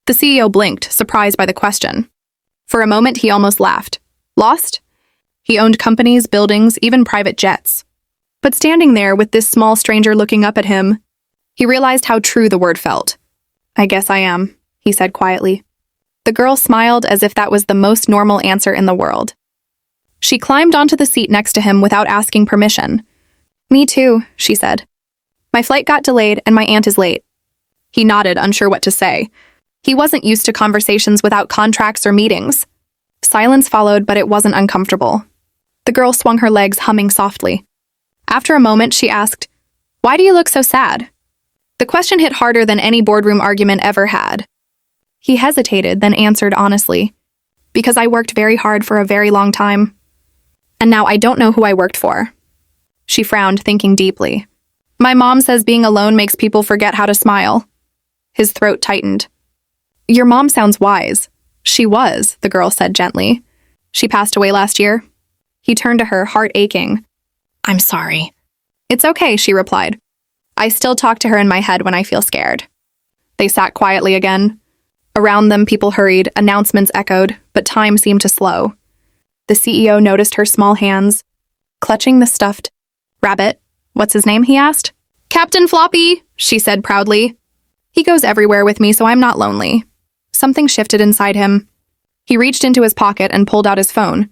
The CEO blinked, surprised by the question. For a moment, he almost laughed. Lost? He owned companies, buildings, even private jets. But standing there with this small stranger looking up at him, he realized how true the word felt. I guess I am, he said quietly. The girl smiled as if that was the most normal answer in the world. She climbed onto the seat next to him without asking permission. Me too, she said. My flight got delayed and my aunt is late. He nodded, unsure what to say. He wasn't used to conversations without contracts or meetings. Silence followed, but it wasn't uncomfortable. The girl swung her legs, humming softly. After a moment, she asked, "Why do you look so sad?" The question hit harder than any boardroom argument ever had. He hesitated, then answered honestly, "Because I worked very hard for a very long time. And now I don't know who I worked for." She frowned, thinking deeply. My mom says being alone makes people forget how to smile. His throat tightened. Your mom sounds wise. She was, the girl said gently. She passed away last year. He turned to her, heart aching. I'm sorry. It's okay, she replied. I still talk to her in my head when I feel scared. They sat quietly again. Around them, people hurried, announcements echoed, but time seemed to slow. The CEO noticed her small hands, clutching the stuffed rabbit. What's his name, he asked. Captain Floppy, she said proudly. He goes everywhere with me, so I'm not lonely. Something shifted inside him. He reached into his pocket and pulled out his phone,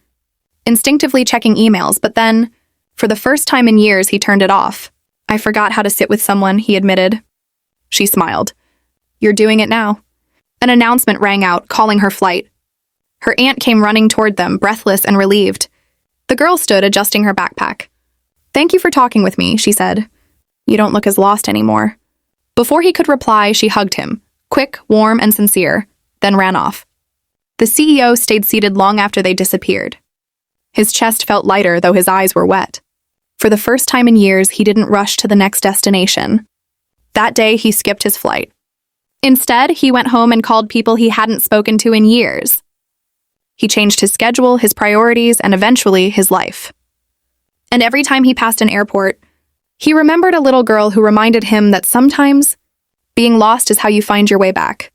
instinctively checking emails, but then, for the first time in years, he turned it off. I forgot how to sit with someone, he admitted. She smiled. You're doing it now. An announcement rang out, calling her flight. Her aunt came running toward them, breathless and relieved. The girl stood, adjusting her backpack. Thank you for talking with me, she said. You don't look as lost anymore. Before he could reply, she hugged him, quick, warm, and sincere, then ran off. The CEO stayed seated long after they disappeared. His chest felt lighter, though his eyes were wet. For the first time in years, he didn't rush to the next destination. That day, he skipped his flight. Instead, he went home and called people he hadn't spoken to in years. He changed his schedule, his priorities, and eventually his life. And every time he passed an airport, he remembered a little girl who reminded him that sometimes being lost is how you find your way back.